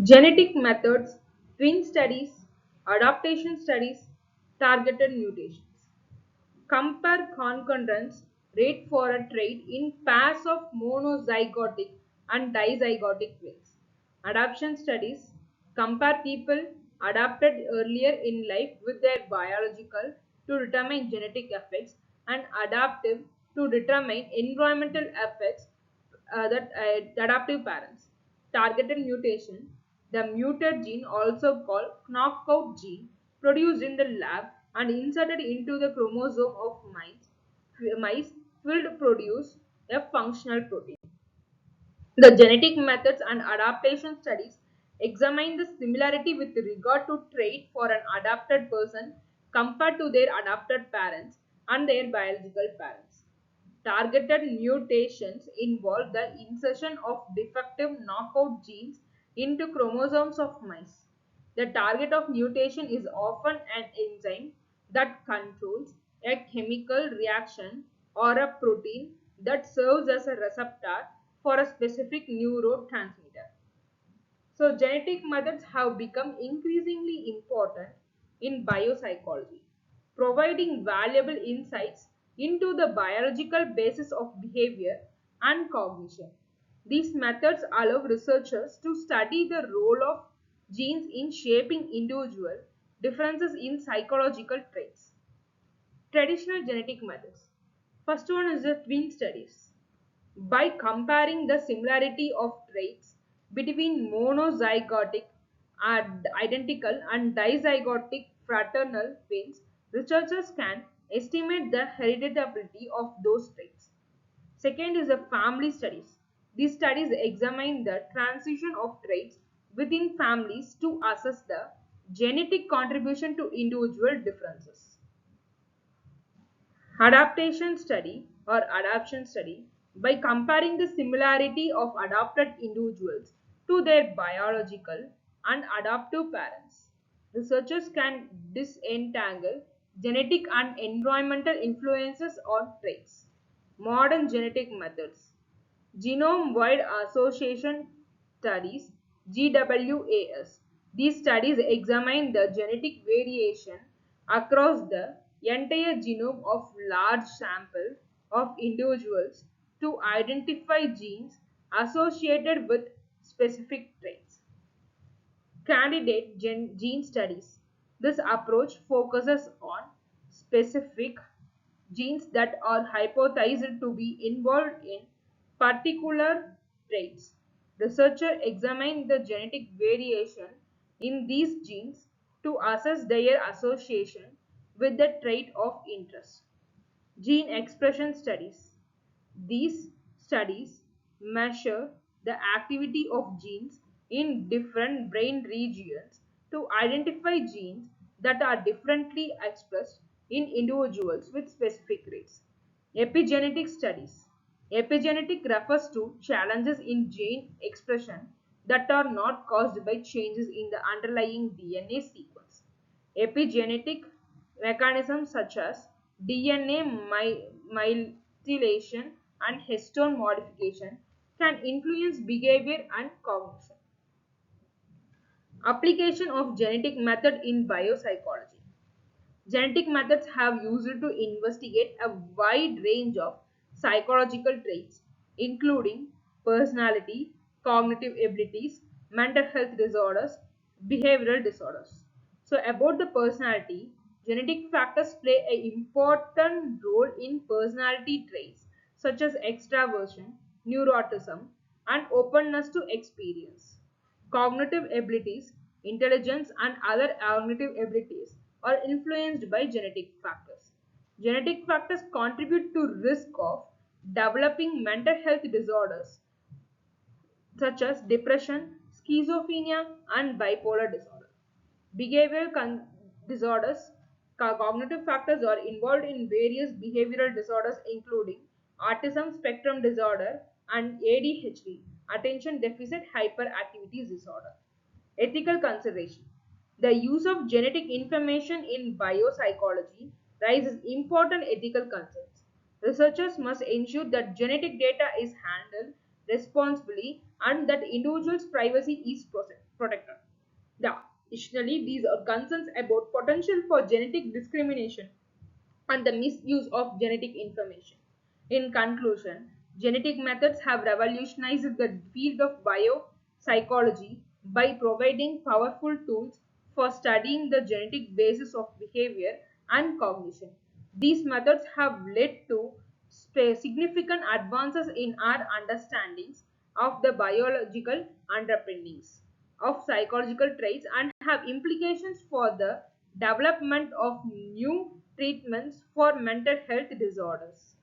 Genetic methods, twin studies, adaptation studies, targeted mutations. Compare concurrence rate for a trait in pairs of monozygotic and dizygotic twins. Adaptation studies compare people adapted earlier in life with their biological to determine genetic effects and adaptive to determine environmental effects that adaptive parents. Targeted mutation, the muted gene also called knockout gene produced in the lab and inserted into the chromosome of mice will produce a functional protein. The genetic methods and adaptation studies examine the similarity with regard to trait for an adapted person compared to their adapted parents and their biological parents. Targeted mutations involve the insertion of defective knockout genes into chromosomes of mice. The target of mutation is often an enzyme that controls a chemical reaction or a protein that serves as a receptor for a specific neurotransmitter. So, genetic methods have become increasingly important in biopsychology, providing valuable insights into the biological basis of behavior and cognition. These methods allow researchers to study the role of genes in shaping individual differences in psychological traits. Traditional genetic methods. First one is the twin studies. By comparing the similarity of traits between monozygotic and identical and dizygotic fraternal twins, researchers can estimate the hereditability of those traits. Second is the family studies. These studies examine the transition of traits within families to assess the genetic contribution to individual differences. Adaptation study or adaptation study by comparing the similarity of adopted individuals to their biological and adoptive parents. Researchers can disentangle genetic and environmental influences on traits. Modern genetic methods. Genome wide association studies GWAS. These studies examine the genetic variation across the entire genome of large sample of individuals to identify genes associated with specific traits. Candidate gene studies. This approach focuses on specific genes that are hypothesized to be involved in particular traits. Researchers examine the genetic variation in these genes to assess their association with the trait of interest. Gene expression studies. These studies measure the activity of genes in different brain regions to identify genes that are differently expressed in individuals with specific traits. Epigenetic studies. Epigenetic refers to challenges in gene expression that are not caused by changes in the underlying DNA sequence. Epigenetic mechanisms such as DNA methylation and histone modification can influence behavior and cognition. Application of genetic method in biopsychology. Genetic methods have used to investigate a wide range of psychological traits, including personality, cognitive abilities, mental health disorders, behavioral disorders. So, about the personality, genetic factors play an important role in personality traits such as extraversion, neuroticism, and openness to experience. Cognitive abilities, intelligence, and other cognitive abilities are influenced by genetic factors. Genetic factors contribute to risk of developing mental health disorders such as depression, schizophrenia, and bipolar disorder. Behavioral disorders, cognitive factors are involved in various behavioral disorders including autism spectrum disorder and ADHD, attention deficit hyperactivity disorder. Ethical consideration. The use of genetic information in biopsychology raises important ethical concerns. Researchers must ensure that genetic data is handled responsibly and that individuals' privacy is protected. Yeah, additionally, these are concerns about potential for genetic discrimination and the misuse of genetic information. In conclusion, genetic methods have revolutionized the field of biopsychology by providing powerful tools for studying the genetic basis of behavior and cognition. These methods have led to significant advances in our understandings of the biological underpinnings of psychological traits and have implications for the development of new treatments for mental health disorders.